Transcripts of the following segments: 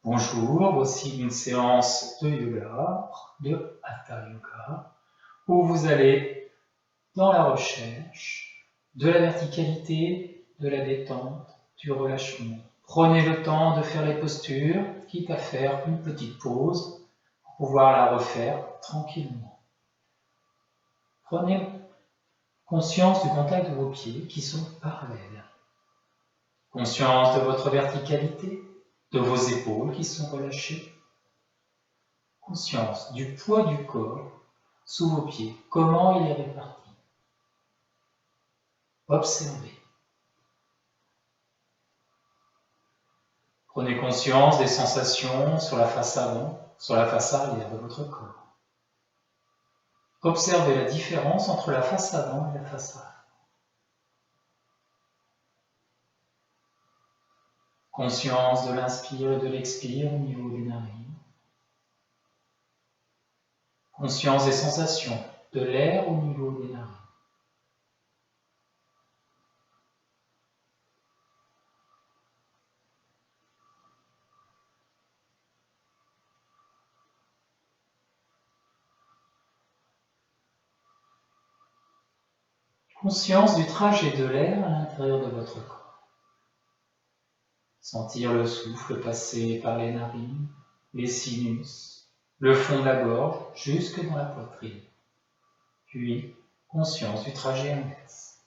Bonjour, voici une séance de yoga, de Hatha Yoga, où vous allez dans la recherche de la verticalité, de la détente, du relâchement. Prenez le temps de faire les postures, quitte à faire une petite pause pour pouvoir la refaire tranquillement. Prenez conscience du contact de vos pieds qui sont parallèles. Conscience de votre verticalité, de vos épaules qui sont relâchées. Conscience du poids du corps sous vos pieds, comment il est réparti. Observez. Prenez conscience des sensations sur la face avant, sur la face arrière de votre corps. Observez la différence entre la face avant et la face arrière. Conscience de l'inspire et de l'expire au niveau des narines. Conscience des sensations de l'air au niveau des narines. Conscience du trajet de l'air à l'intérieur de votre corps. Sentir le souffle passer par les narines, les sinus, le fond de la gorge, jusque dans la poitrine. Puis, conscience du trajet inverse.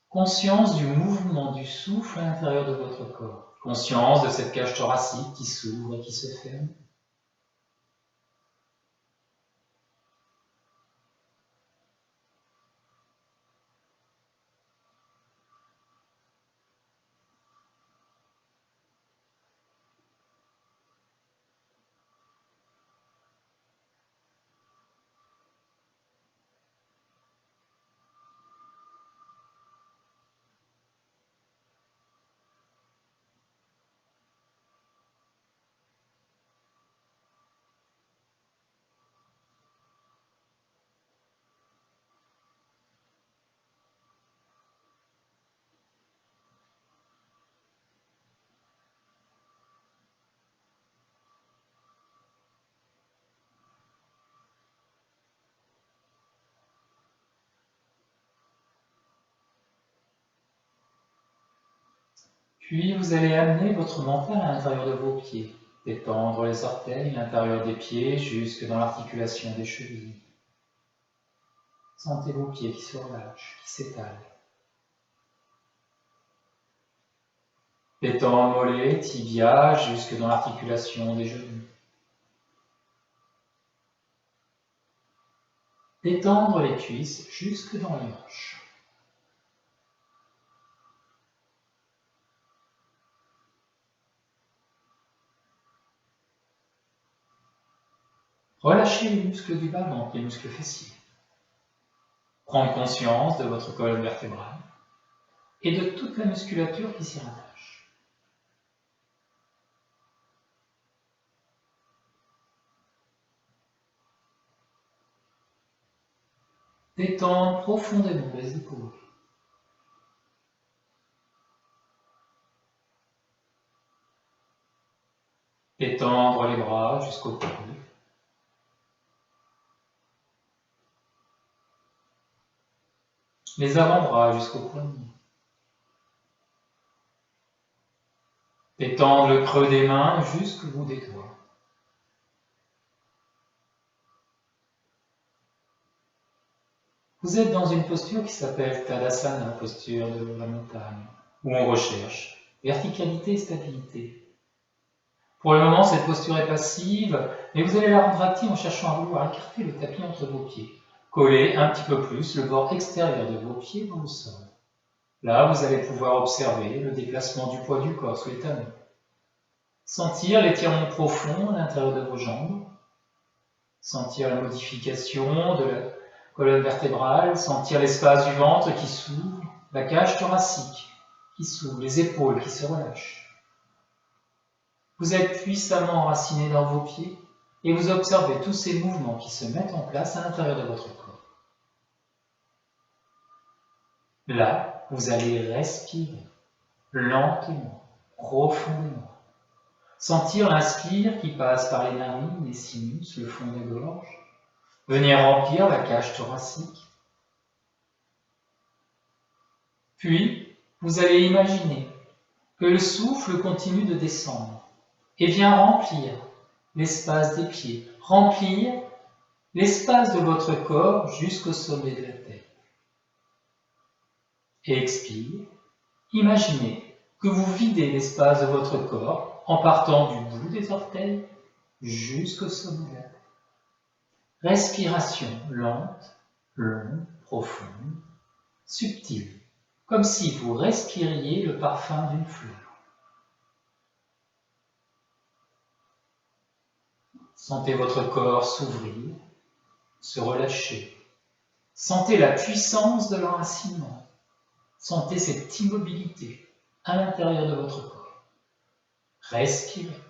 Conscience du mouvement du souffle à l'intérieur de votre corps. Conscience de cette cage thoracique qui s'ouvre et qui se ferme. Puis vous allez amener votre mental à l'intérieur de vos pieds, détendre les orteils à l'intérieur des pieds jusque dans l'articulation des chevilles. Sentez vos pieds qui se relâchent, qui s'étalent. Détendre mollets, tibia jusque dans l'articulation des genoux. Détendre les cuisses jusque dans les hanches. Relâchez les muscles du bas-ventre, les muscles fessiers. Prendre conscience de votre colonne vertébrale et de toute la musculature qui s'y rattache. Détendre profondément les épaules. Étendre les bras jusqu'au coude. Les avant-bras jusqu'au poignet. Étendre le creux des mains jusqu'au bout des doigts. Vous êtes dans une posture qui s'appelle Tadasana, posture de la montagne, où on recherche verticalité et stabilité. Pour le moment, cette posture est passive, mais vous allez la rendre active en cherchant à vouloir écarter le tapis entre vos pieds. Coller un petit peu plus le bord extérieur de vos pieds dans le sol. Là, vous allez pouvoir observer le déplacement du poids du corps sous les talons. Sentir l'étirement profond à l'intérieur de vos jambes. Sentir la modification de la colonne vertébrale. Sentir l'espace du ventre qui s'ouvre, la cage thoracique qui s'ouvre, les épaules qui se relâchent. Vous êtes puissamment enraciné dans vos pieds et vous observez tous ces mouvements qui se mettent en place à l'intérieur de votre corps. Là, vous allez respirer lentement, profondément. Sentir l'inspire qui passe par les narines, les sinus, le fond de la gorge, venir remplir la cage thoracique. Puis, vous allez imaginer que le souffle continue de descendre et vient remplir l'espace des pieds, remplir l'espace de votre corps jusqu'au sommet de la tête. Et expire, imaginez que vous videz l'espace de votre corps en partant du bout des orteils jusqu'au sommet de la tête. Respiration lente, longue, profonde, subtile, comme si vous respiriez le parfum d'une fleur. Sentez votre corps s'ouvrir, se relâcher. Sentez la puissance de l'enracinement. Sentez cette immobilité à l'intérieur de votre corps. Respirez.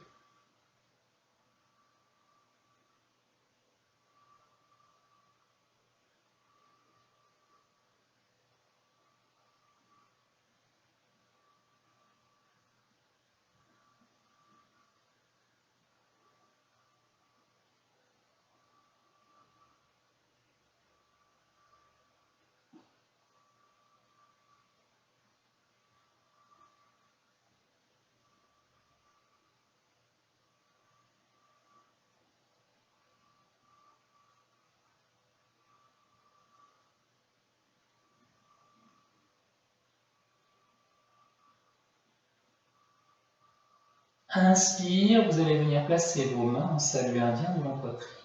Inspire, vous allez venir placer vos mains en salut indien devant la poitrine.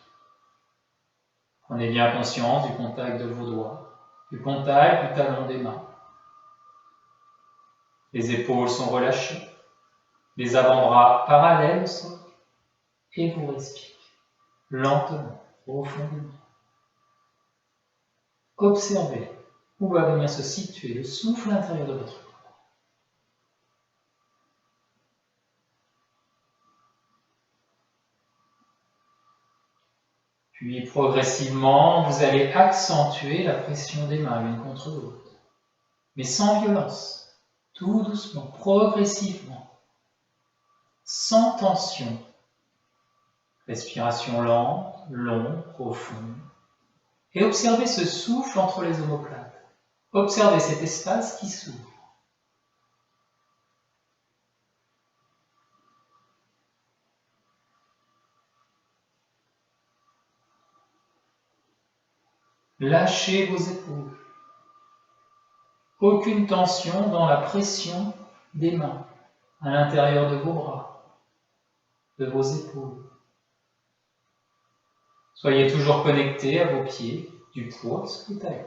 Prenez bien conscience du contact de vos doigts, du contact du talon des mains. Les épaules sont relâchées, les avant-bras parallèles au sol, et vous respirez lentement, profondément. Observez où va venir se situer le souffle à l'intérieur de votre corps. Puis progressivement, vous allez accentuer la pression des mains l'une contre l'autre, mais sans violence, tout doucement, progressivement, sans tension. Respiration lente, longue, profonde. Et observez ce souffle entre les omoplates. Observez cet espace qui s'ouvre. Lâchez vos épaules. Aucune tension dans la pression des mains à l'intérieur de vos bras, de vos épaules. Soyez toujours connectés à vos pieds, du poids sous les talons.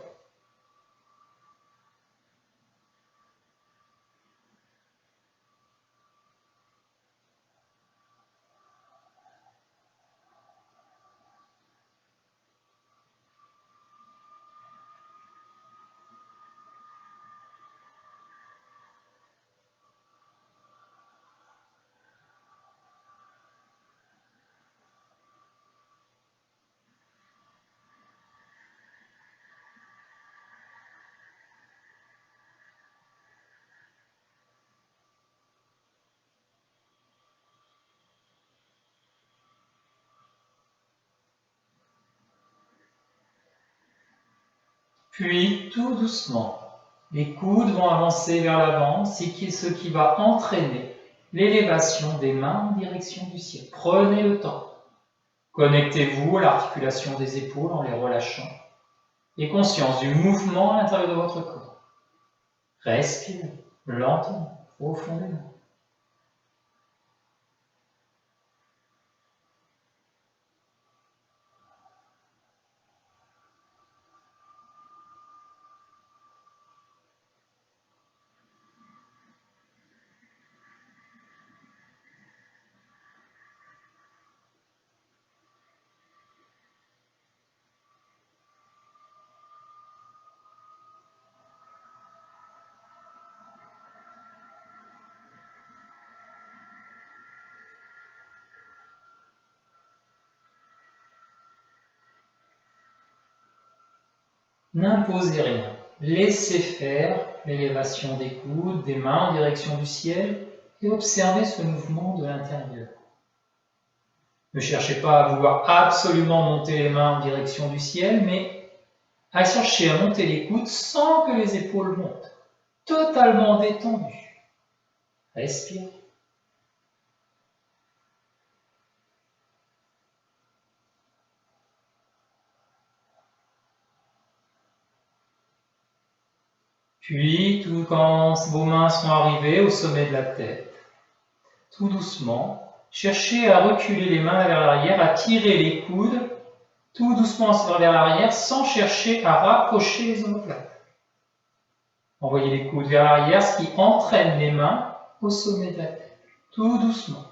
Puis, tout doucement, les coudes vont avancer vers l'avant, ce qui va entraîner l'élévation des mains en direction du ciel. Prenez le temps. Connectez-vous à l'articulation des épaules en les relâchant et conscience du mouvement à l'intérieur de votre corps. Respirez lentement, profondément. N'imposez rien. Laissez faire l'élévation des coudes, des mains en direction du ciel et observez ce mouvement de l'intérieur. Ne cherchez pas à vouloir absolument monter les mains en direction du ciel, mais à chercher à monter les coudes sans que les épaules montent, totalement détendues. Respire. Puis, quand vos mains sont arrivées au sommet de la tête, tout doucement, cherchez à reculer les mains vers l'arrière, à tirer les coudes, tout doucement vers l'arrière, sans chercher à rapprocher les omoplates. Envoyez les coudes vers l'arrière, ce qui entraîne les mains au sommet de la tête, tout doucement.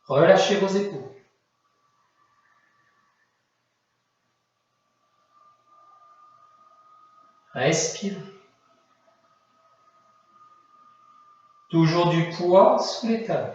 Relâchez vos épaules. Respirez. Toujours du poids sous les talons.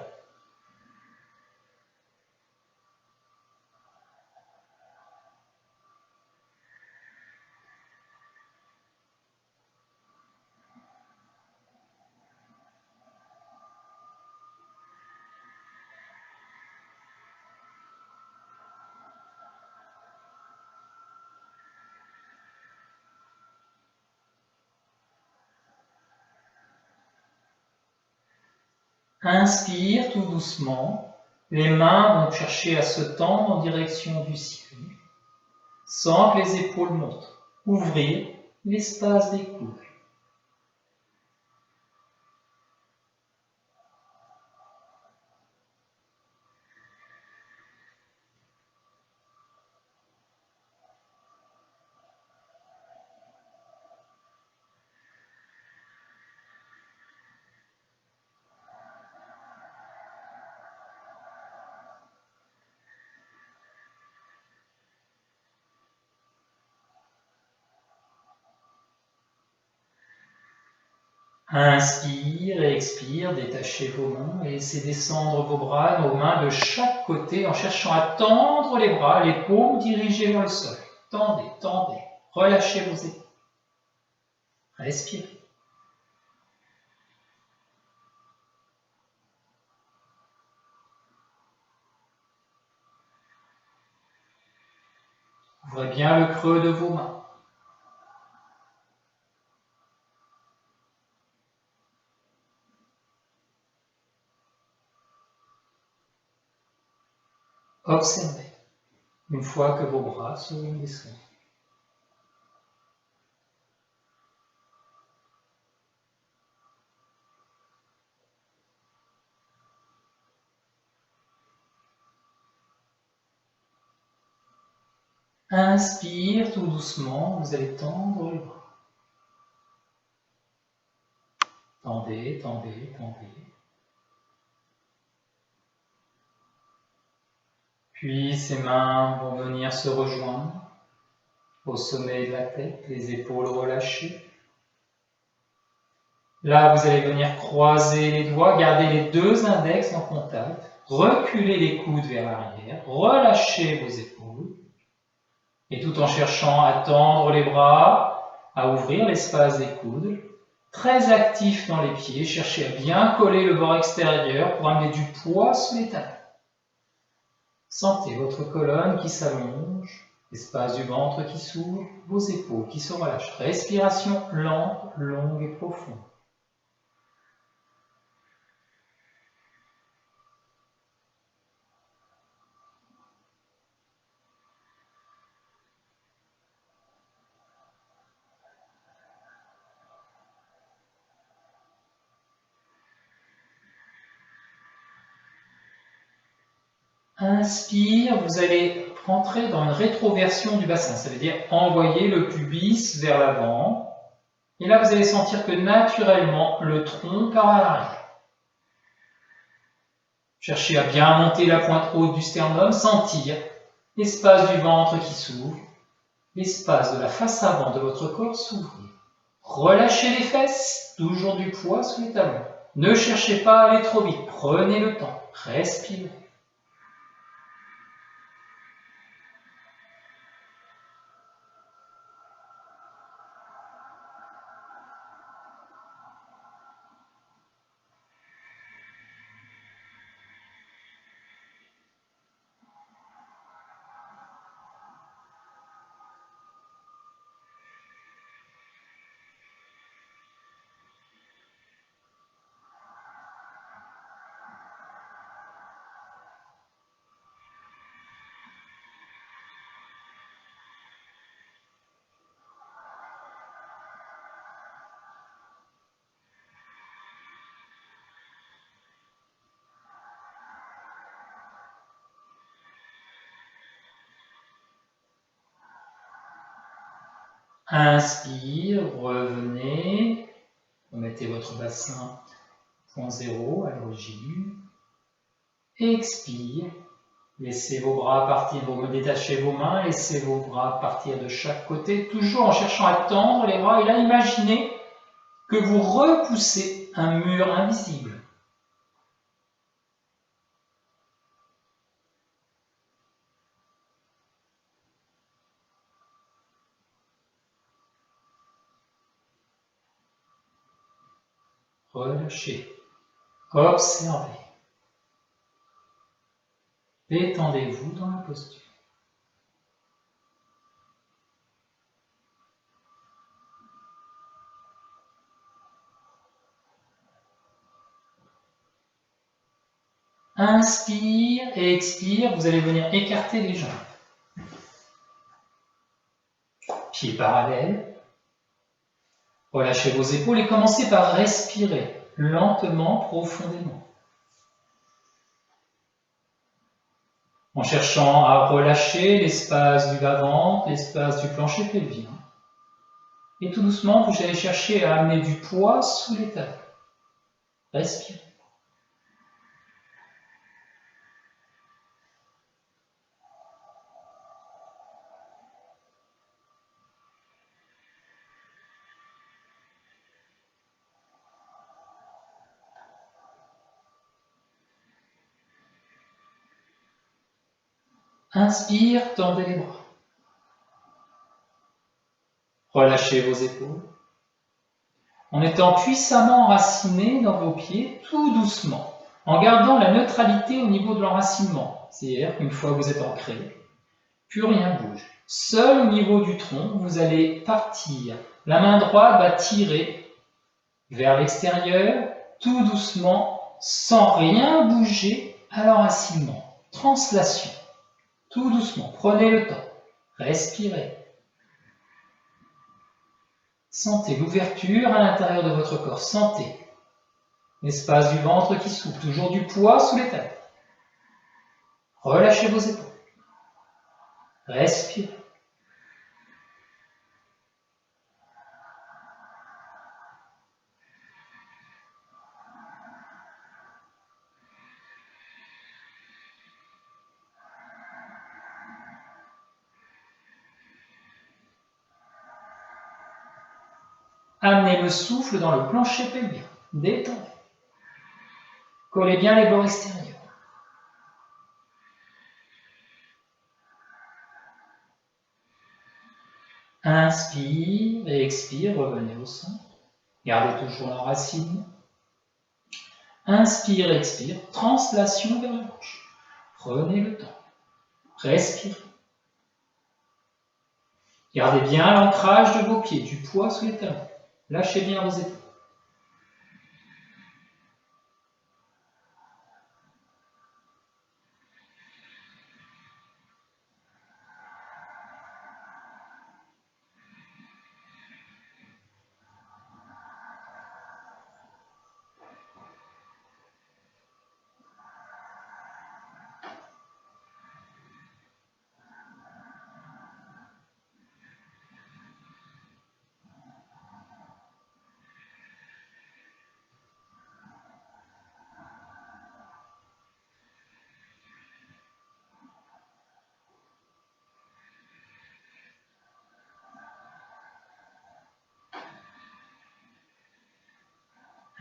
Inspire tout doucement. Les mains vont chercher à se tendre en direction du ciel, sans que les épaules montent. Ouvrez l'espace des coudes. Inspire et expire, détachez vos mains et laissez descendre vos bras, nos mains de chaque côté en cherchant à tendre les bras, les paumes dirigées vers le sol. Tendez, tendez, relâchez vos épaules. Respirez. Ouvrez bien le creux de vos mains. Observez une fois que vos bras seront descendus. Inspire tout doucement, vous allez tendre les bras. Tendez, tendez, tendez. Puis ces mains vont venir se rejoindre au sommet de la tête, les épaules relâchées. Là, vous allez venir croiser les doigts, garder les deux index en contact, reculer les coudes vers l'arrière, relâchez vos épaules, et tout en cherchant à tendre les bras, à ouvrir l'espace des coudes, très actif dans les pieds, cherchez à bien coller le bord extérieur pour amener du poids sous les talons. Sentez votre colonne qui s'allonge, l'espace du ventre qui s'ouvre, vos épaules qui se relâchent. Respiration lente, longue et profonde. Inspire, vous allez rentrer dans une rétroversion du bassin, ça veut dire envoyer le pubis vers l'avant. Et là, vous allez sentir que naturellement, le tronc part à l'arrière. Cherchez à bien monter la pointe haute du sternum, sentir l'espace du ventre qui s'ouvre, l'espace de la face avant de votre corps s'ouvrir. Relâchez les fesses, toujours du poids sous les talons. Ne cherchez pas à aller trop vite, prenez le temps, respirez. Inspire, revenez. Remettez votre bassin point zéro à l'origine. Expire. Laissez vos bras partir, détachez vos mains, laissez vos bras partir de chaque côté, toujours en cherchant à tendre les bras. Et là, imaginez que vous repoussez un mur invisible. Relâchez. Observez. Détendez-vous dans la posture. Inspire et expire, vous allez venir écarter les jambes. Pieds parallèles. Relâchez vos épaules et commencez par respirer lentement, profondément. En cherchant à relâcher l'espace du bas-ventre, l'espace du plancher pelvien. Et tout doucement, vous allez chercher à amener du poids sous les talons. Respirez. Inspire, tendez les bras. Relâchez vos épaules. En étant puissamment enraciné dans vos pieds, tout doucement, en gardant la neutralité au niveau de l'enracinement. C'est-à-dire qu'une fois que vous êtes ancré, plus rien bouge. Seul au niveau du tronc, vous allez partir. La main droite va tirer vers l'extérieur, tout doucement, sans rien bouger à l'enracinement. Translation. Tout doucement, prenez le temps. Respirez. Sentez l'ouverture à l'intérieur de votre corps. Sentez l'espace du ventre qui s'ouvre. Toujours du poids sous les talons. Relâchez vos épaules. Respirez. Amenez le souffle dans le plancher pelvien. Détendez. Collez bien les bords extérieurs. Inspire et expire, revenez au centre. Gardez toujours l'enracinement. Inspire, expire, translation vers la gauche. Prenez le temps. Respirez. Gardez bien l'ancrage de vos pieds, du poids sous les talons. Lâchez bien vos épaules.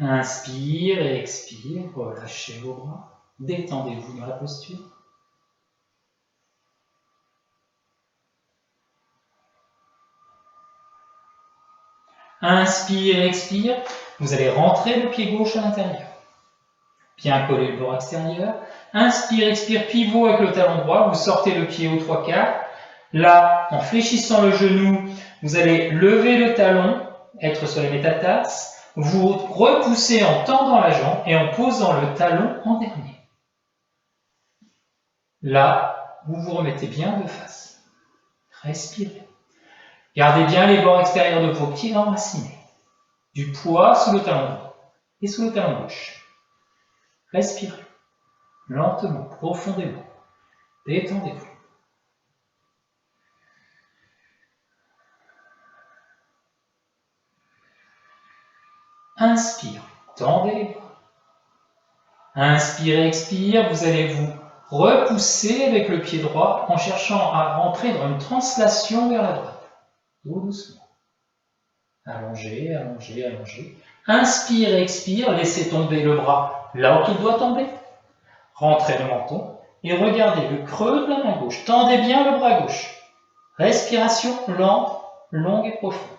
Inspire et expire, relâchez vos bras, détendez-vous dans la posture. Inspire et expire, vous allez rentrer le pied gauche à l'intérieur. Bien coller le bord extérieur. Inspire, expire, pivot avec le talon droit, vous sortez le pied aux 3/4. Là, en fléchissant le genou, vous allez lever le talon, être sur les métatarses. Vous repoussez en tendant la jambe et en posant le talon en dernier. Là, vous vous remettez bien de face. Respirez. Gardez bien les bords extérieurs de vos pieds enracinés. Du poids sous le talon droit et sous le talon gauche. Respirez. Lentement, profondément. Détendez-vous. Inspire, tendez les bras. Inspire, expire, vous allez vous repousser avec le pied droit en cherchant à rentrer dans une translation vers la droite. Tout doucement. Allongez, allongez, allongez. Inspire, expire, laissez tomber le bras là où il doit tomber. Rentrez le menton et regardez le creux de la main gauche. Tendez bien le bras gauche. Respiration lente, longue et profonde.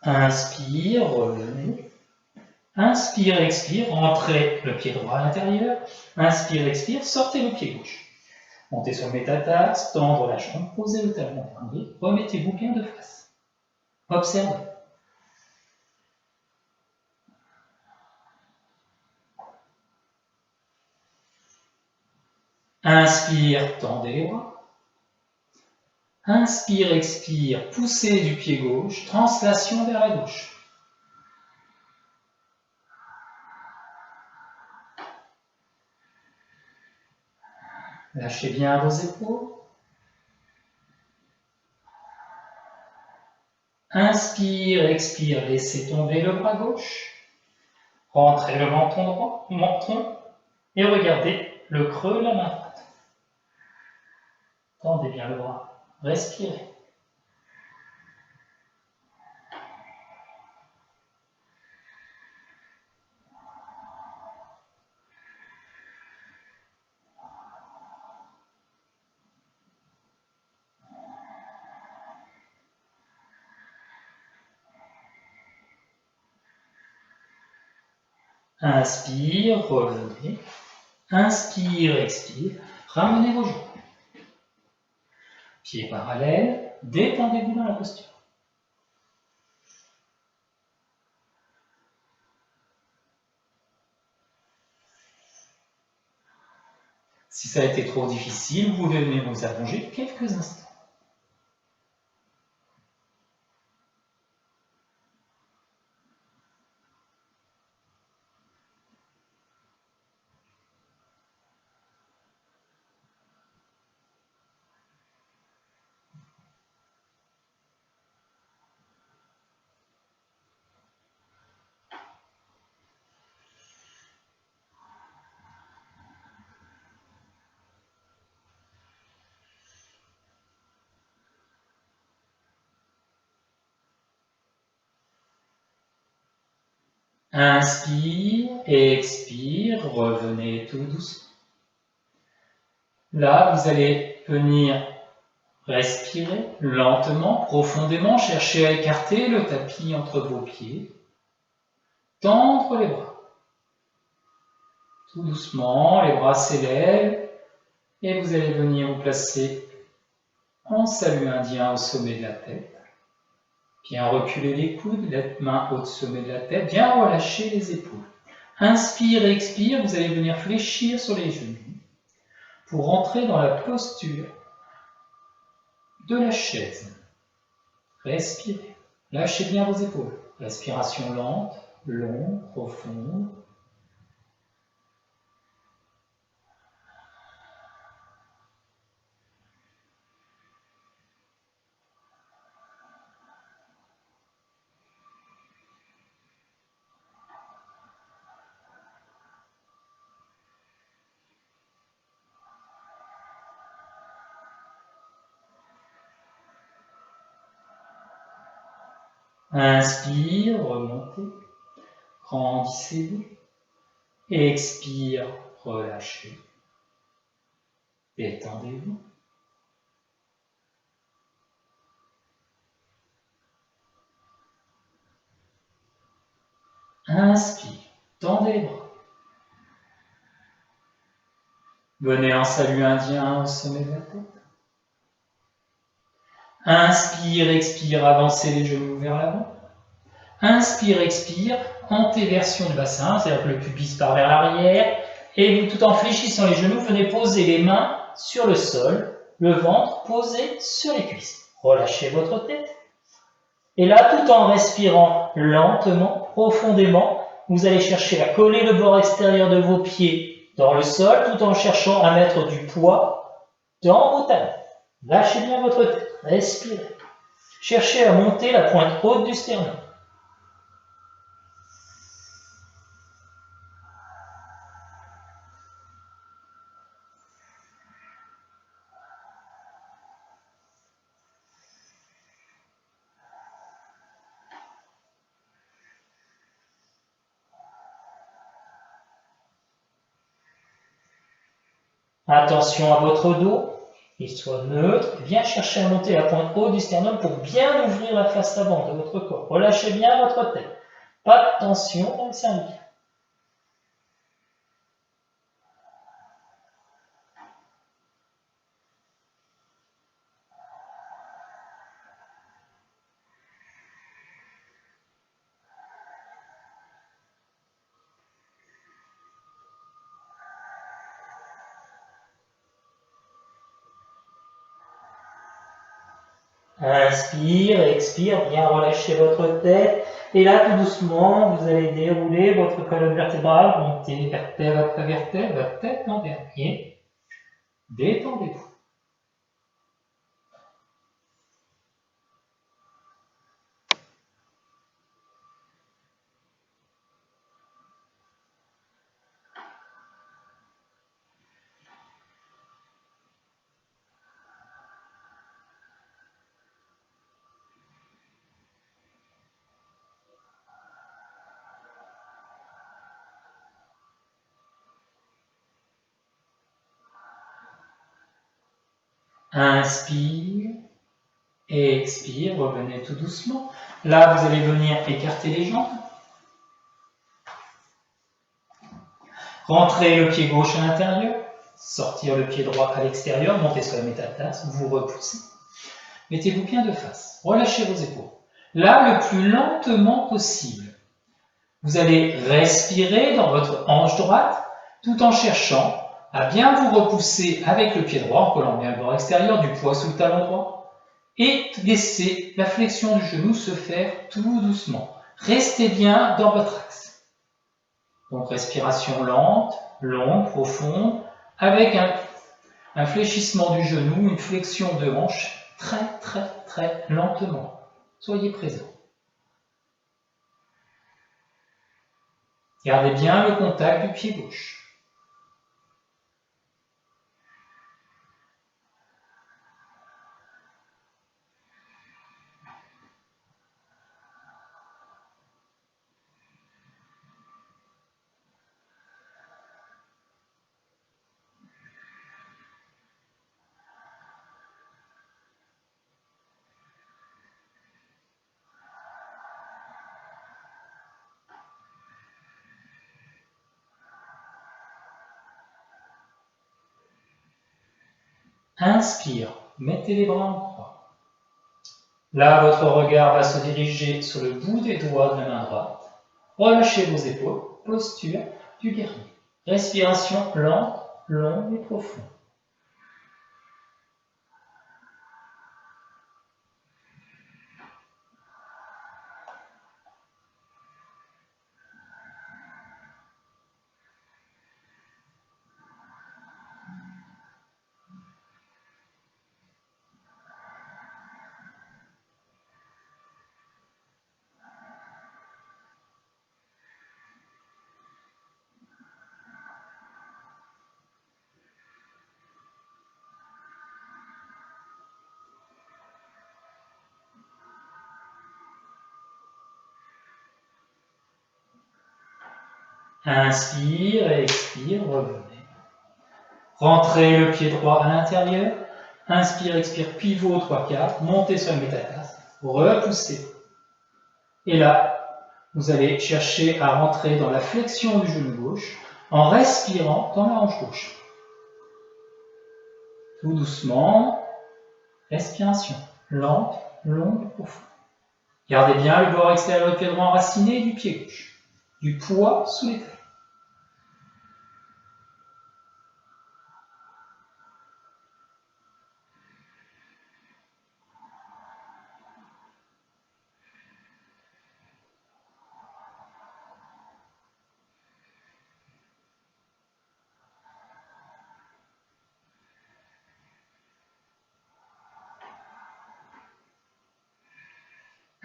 Inspire, revenez. Inspire, expire, rentrez le pied droit à l'intérieur. Inspire, expire, sortez le pied gauche. Montez sur le métatarse, tendre la jambe, posez le talon dernier, remettez-vous bien de face. Observez. Inspire, tendez les bras. Inspire, expire, poussez du pied gauche, translation vers la gauche. Lâchez bien vos épaules. Inspire, expire, laissez tomber le bras gauche. Rentrez le menton droit, et regardez le creux de la main droite. Tendez bien le bras. Respirez. Inspire, revenez. Inspire, expire. Ramenez vos jambes. Pieds parallèles, détendez-vous dans la posture. Si ça a été trop difficile, vous venez vous allonger quelques instants. Inspire, expire, revenez tout doucement. Là, vous allez venir respirer lentement, profondément, chercher à écarter le tapis entre vos pieds. Tendre les bras. Tout doucement, les bras s'élèvent et vous allez venir vous placer en salut indien au sommet de la tête. Bien reculer les coudes, la main au sommet de la tête, bien relâcher les épaules. Inspire, expire, vous allez venir fléchir sur les genoux pour rentrer dans la posture de la chaise. Respirez, lâchez bien vos épaules. Respiration lente, longue, profonde. Inspire, remontez, grandissez-vous. Expire, relâchez. Détendez-vous. Inspire, tendez les bras. Venez en salut indien au sommet de la tête. Inspire, expire, avancez les genoux vers l'avant. Inspire, expire, antéversion du bassin, c'est-à-dire que le pubis part vers l'arrière. Et vous, tout en fléchissant les genoux, venez poser les mains sur le sol, le ventre posé sur les cuisses. Relâchez votre tête. Et là, tout en respirant lentement, profondément, vous allez chercher à coller le bord extérieur de vos pieds dans le sol, tout en cherchant à mettre du poids dans vos talons. Lâchez bien votre tête, respirez. Cherchez à monter la pointe haute du sternum. Attention à votre dos, qu'il soit neutre, et bien chercher à monter la pointe haute du sternum pour bien ouvrir la face avant de votre corps. Relâchez bien votre tête. Pas de tension dans le cervical. Inspire, expire, bien relâchez votre tête. Et là, tout doucement, vous allez dérouler votre colonne vertébrale, monter vertèbre après vertèbre, votre tête en dernier. Détendez-vous. Inspire, expire, revenez tout doucement. Là, vous allez venir écarter les jambes. Rentrez le pied gauche à l'intérieur, sortir le pied droit à l'extérieur, montez sur la métatarse, vous repoussez. Mettez-vous bien de face, relâchez vos épaules. Là, le plus lentement possible. Vous allez respirer dans votre hanche droite, tout en cherchant à bien vous repousser avec le pied droit, en collant bien le bord extérieur, du poids sous le talon droit, et laissez la flexion du genou se faire tout doucement. Restez bien dans votre axe. Donc respiration lente, longue, profonde, avec un fléchissement du genou, une flexion de hanche, très lentement. Soyez présent. Gardez bien le contact du pied gauche. Inspire, mettez les bras en croix. Là, votre regard va se diriger sur le bout des doigts de la main droite. Relâchez vos épaules, posture du guerrier. Respiration lente, longue et profonde. Inspire, expire, revenez. Rentrez le pied droit à l'intérieur. Inspire, expire, pivot 3/4, montez sur le métatarse, repoussez. Et là, vous allez chercher à rentrer dans la flexion du genou gauche en respirant dans la hanche gauche. Tout doucement, respiration lente, longue, profonde. Gardez bien le bord extérieur du pied droit enraciné du pied gauche. Du poids sous les talons.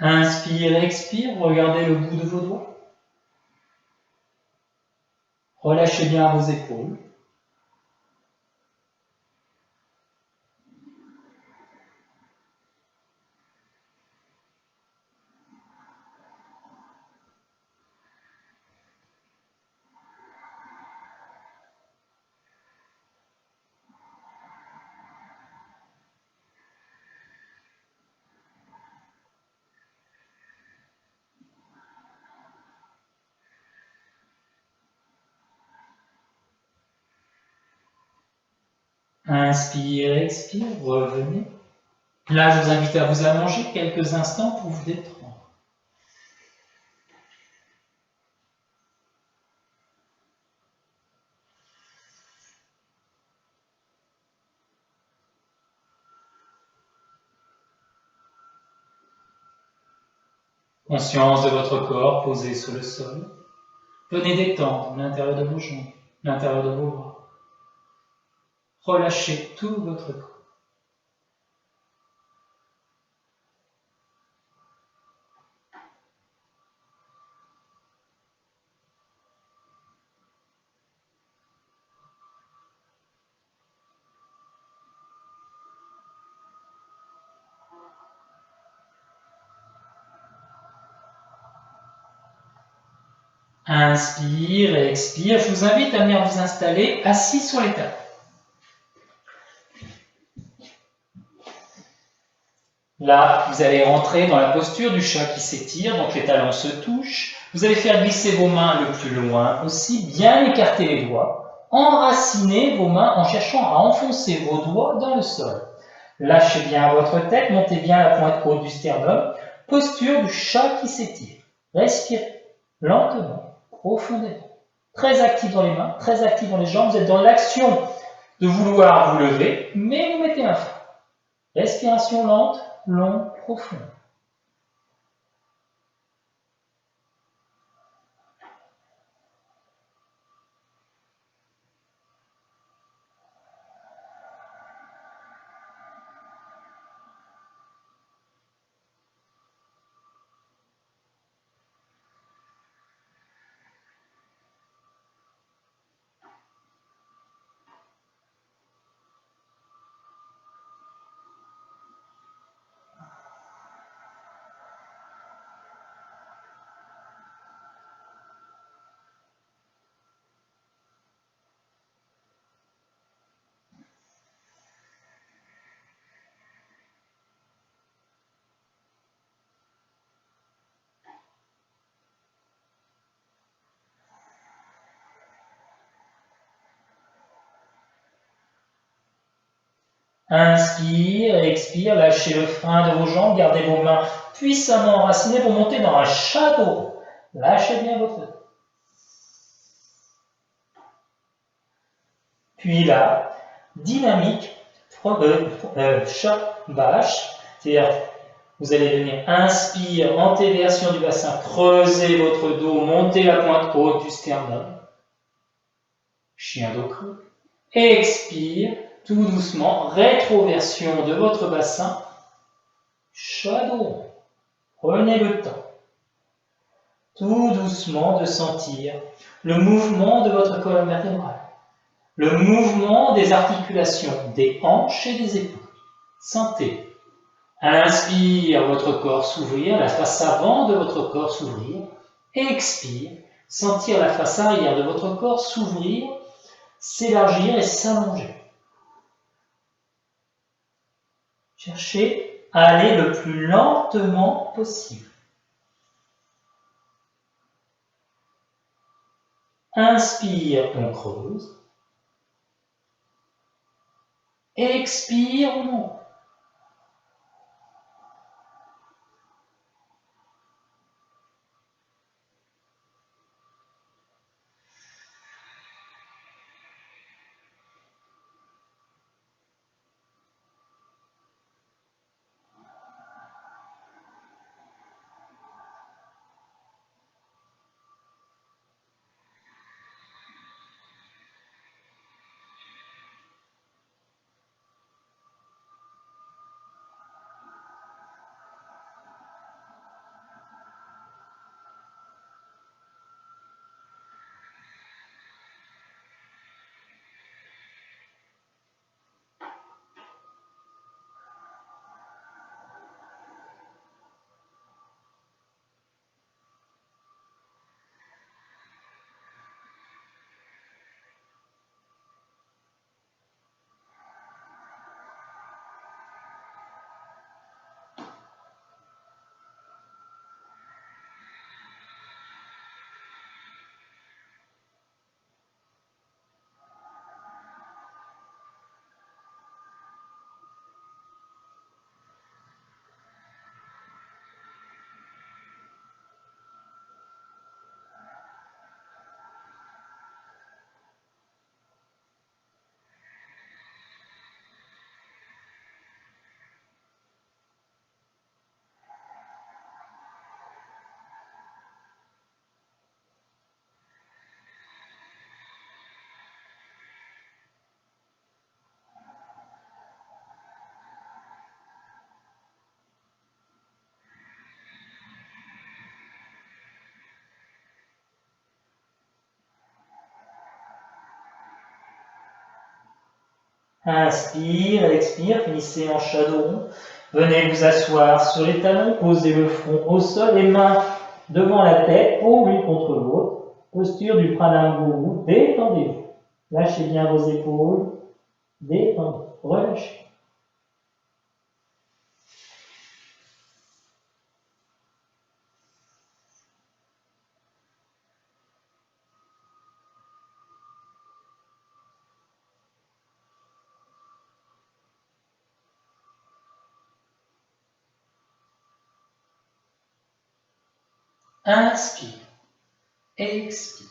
Inspire, expire, regardez le bout de vos doigts. Relâchez bien vos épaules. Inspire, expire, revenez. Là, je vous invite à vous allonger quelques instants pour vous détendre. Conscience de votre corps posé sur le sol. Venez détendre l'intérieur de vos jambes, l'intérieur de vos bras. Relâchez tout votre corps. Inspire et expire. Je vous invite à venir vous installer assis sur les tables. Là, vous allez rentrer dans la posture du chat qui s'étire, donc les talons se touchent. Vous allez faire glisser vos mains le plus loin possible, bien écarter les doigts. Enracinez vos mains en cherchant à enfoncer vos doigts dans le sol. Lâchez bien votre tête, montez bien la pointe haute du sternum. Posture du chat qui s'étire. Respirez lentement, profondément. Très actif dans les mains, très actif dans les jambes. Vous êtes dans l'action de vouloir vous lever, mais vous mettez un frein. Respiration lente, longue, profonde. Inspire, expire, lâchez le frein de vos jambes, gardez vos mains puissamment enracinées pour monter dans un shadow. Lâchez bien votre tête. Puis là, dynamique, chat bâche, c'est-à-dire vous allez venir inspire, antéversion du bassin, creusez votre dos, montez la pointe haute du sternum, chien dos creux, expire, tout doucement, rétroversion de votre bassin, shadow. Prenez le temps, tout doucement, de sentir le mouvement de votre colonne vertébrale, le mouvement des articulations des hanches et des épaules. Sentez. Inspire, votre corps s'ouvrir, la face avant de votre corps s'ouvrir. Expire, sentir la face arrière de votre corps s'ouvrir, s'élargir et s'allonger. Cherchez à aller le plus lentement possible. Inspire, on creuse. Expire, on monte. Inspire, expire, finissez en shadow rond. Venez vous asseoir sur les talons, posez le front au sol, les mains devant la tête, paume l'une contre l'autre. Posture du pranam, détendez-vous. Lâchez bien vos épaules, détendez, relâchez. Inspire, expire.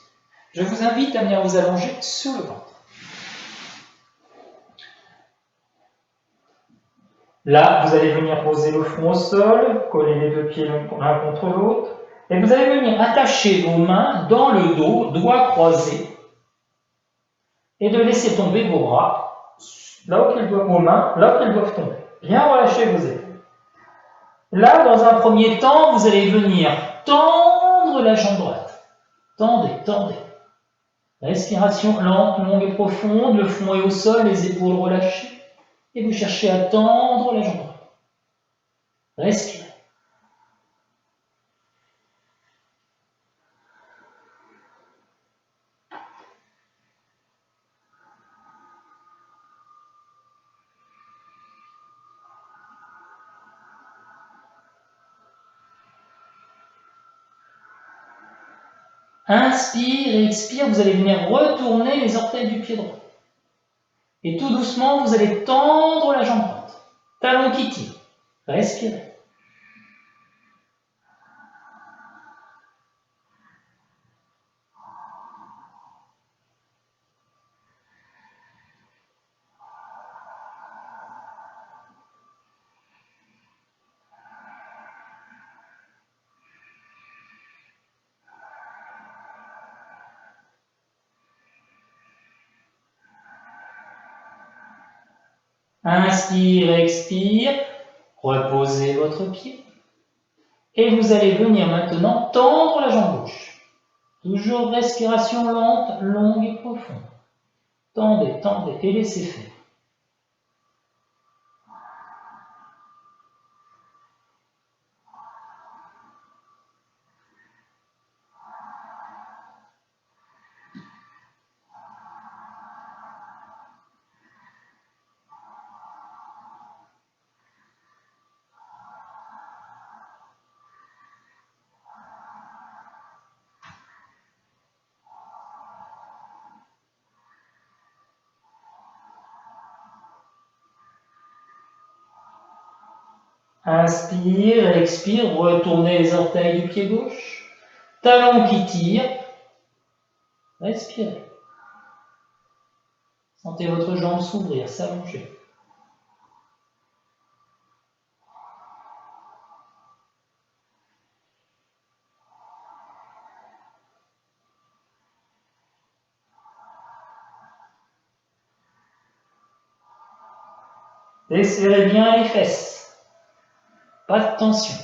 Je vous invite à venir vous allonger sur le ventre. Là, vous allez venir poser le front au sol, coller les deux pieds l'un contre l'autre, et vous allez venir attacher vos mains dans le dos, doigts croisés, et de laisser tomber vos bras, vos mains, là où elles doivent tomber. Bien relâcher vos épaules. Là, dans un premier temps, vous allez venir tendre la jambe droite. Tendez, tendez. Respiration lente, longue et profonde, le front est au sol, les épaules relâchées. Et vous cherchez à tendre la jambe droite. Respirez. Inspire et expire, vous allez venir retourner les orteils du pied droit. Et tout doucement, vous allez tendre la jambe droite. Talon qui tire. Respirez. Inspire, expire, reposez votre pied. Et vous allez venir maintenant tendre la jambe gauche. Toujours respiration lente, longue et profonde. Tendez, tendez et laissez faire. Inspire, expire, retournez les orteils du pied gauche. Talon qui tire. Respirez. Sentez votre jambe s'ouvrir, s'allonger. Desserrez bien les fesses. Pas de tension.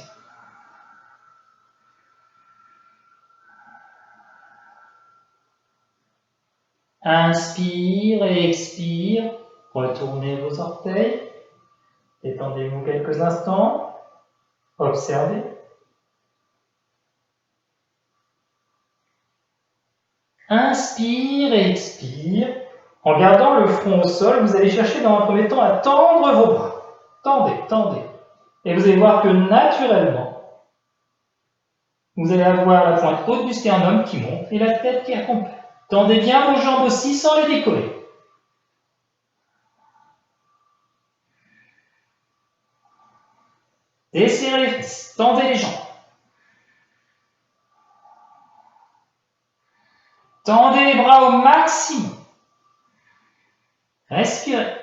Inspire et expire. Retournez vos orteils. Détendez-vous quelques instants. Observez. Inspire et expire. En gardant le front au sol, vous allez chercher dans un premier temps à tendre vos bras. Tendez, tendez. Et vous allez voir que naturellement, vous allez avoir la pointe haute du sternum qui monte et la tête qui accompagne. Tendez bien vos jambes aussi sans les décoller. Desserrez les fesses, tendez les jambes. Tendez les bras au maximum. Respirez.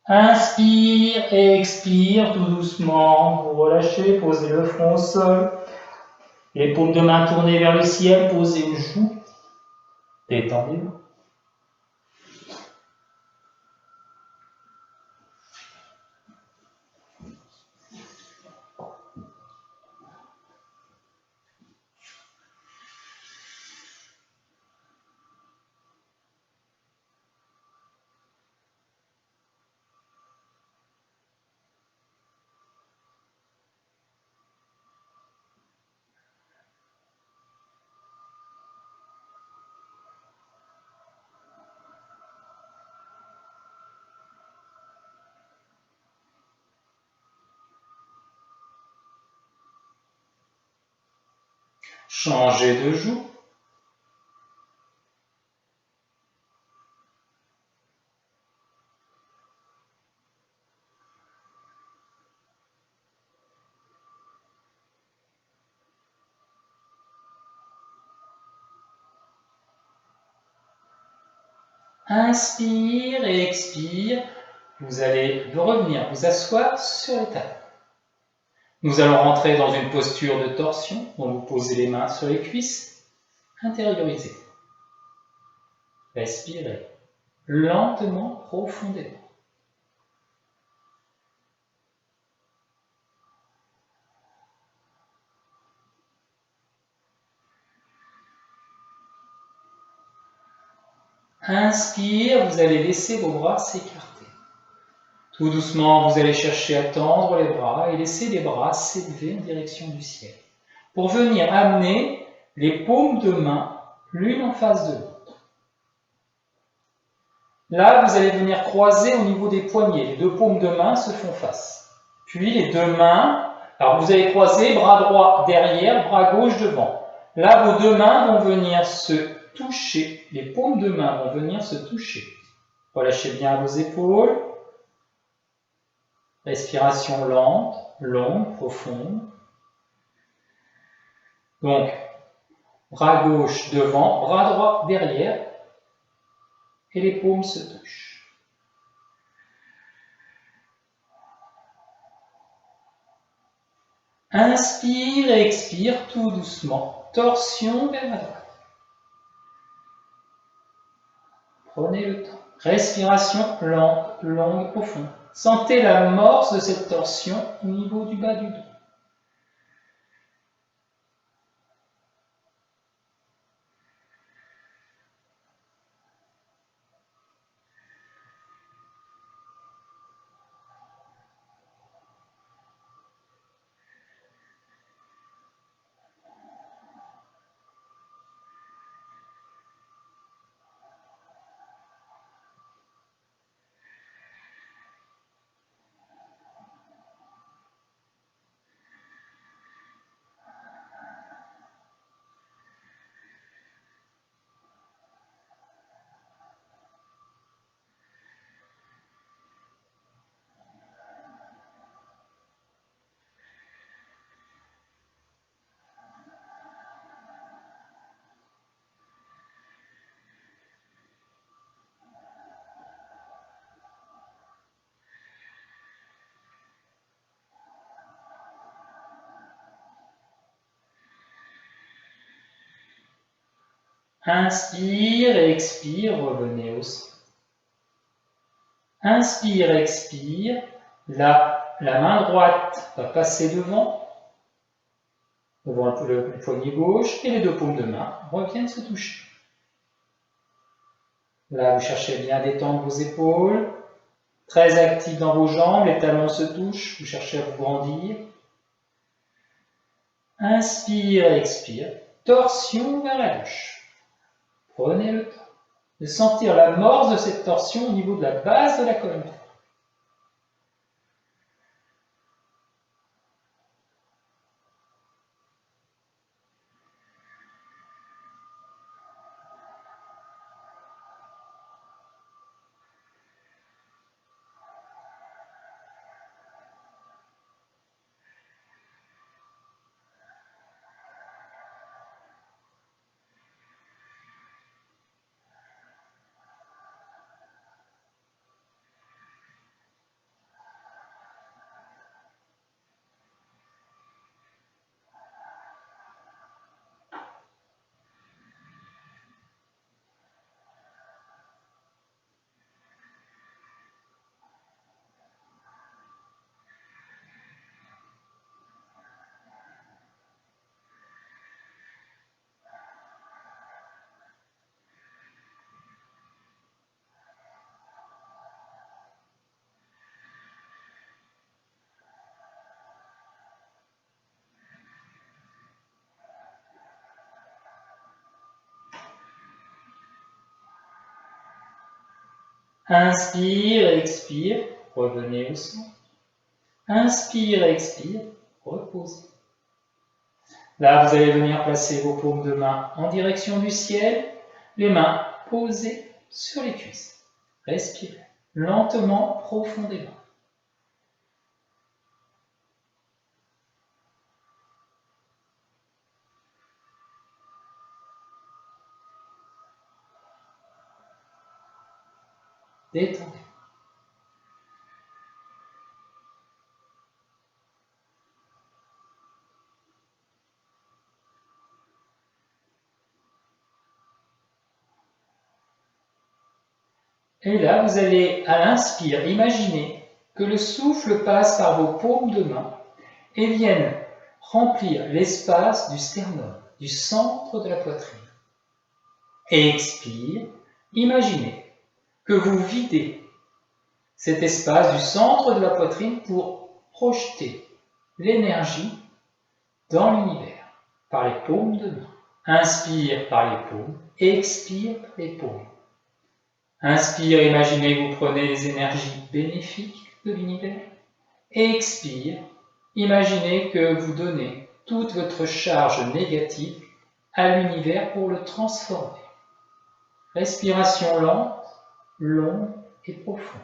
Inspire et expire tout doucement. Vous relâchez, posez le front au sol. Les paumes de main tournées vers le ciel, posées aux joues. Détendez-vous. Changez de joue. Inspire et expire. Vous allez revenir vous asseoir sur les tables. Nous allons rentrer dans une posture de torsion, donc vous posez les mains sur les cuisses, intériorisez. Respirez lentement, profondément. Inspire, vous allez laisser vos bras s'écarter. Tout doucement, vous allez chercher à tendre les bras et laisser les bras s'élever en direction du ciel. Pour venir amener les paumes de main l'une en face de l'autre. Là, vous allez venir croiser au niveau des poignets. Les deux paumes de main se font face. Puis les deux mains, alors vous allez croiser bras droit derrière, bras gauche devant. Là, vos deux mains vont venir se toucher. Les paumes de main vont venir se toucher. Relâchez bien vos épaules. Respiration lente, longue, profonde. Donc, bras gauche devant, bras droit derrière. Et les paumes se touchent. Inspire et expire tout doucement. Torsion vers la droite. Prenez le temps. Respiration lente, longue, profonde. Sentez l'amorce de cette torsion au niveau du bas du dos. Inspire et expire, revenez au centre. Inspire, expire. Là, la main droite va passer devant, devant le poignet gauche, et les deux paumes de main reviennent se toucher. Là, vous cherchez bien à détendre vos épaules, très actif dans vos jambes, les talons se touchent, vous cherchez à vous grandir. Inspire, expire, torsion vers la gauche. Prenez le temps de sentir l'amorce de cette torsion au niveau de la base de la colonne. Inspire, expire, revenez au centre. Inspire, expire, reposez. Là, vous allez venir placer vos paumes de main en direction du ciel, les mains posées sur les cuisses. Respirez lentement, profondément. Détendez. Et là, vous allez, à l'inspire, imaginer que le souffle passe par vos paumes de main et vienne remplir l'espace du sternum, du centre de la poitrine. Et expire, imaginez que vous videz cet espace du centre de la poitrine pour projeter l'énergie dans l'univers par les paumes de main. Inspire par les paumes, expire par les paumes. Inspire, imaginez que vous prenez les énergies bénéfiques de l'univers. Expire, imaginez que vous donnez toute votre charge négative à l'univers pour le transformer. Respiration lente, longue et profonde.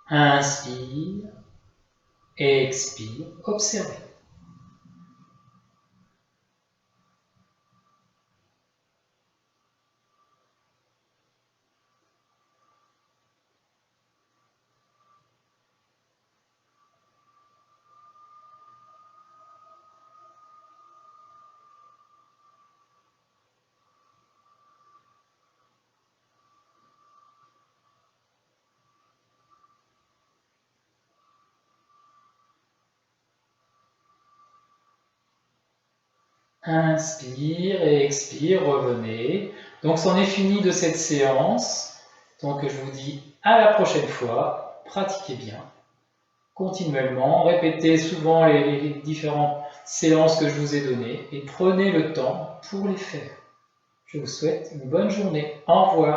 Inspire, expire, observez. Inspire et expire, revenez. Donc, c'en est fini de cette séance. Donc, je vous dis à la prochaine fois. Pratiquez bien, continuellement. Répétez souvent les différentes séances que je vous ai données et prenez le temps pour les faire. Je vous souhaite une bonne journée. Au revoir.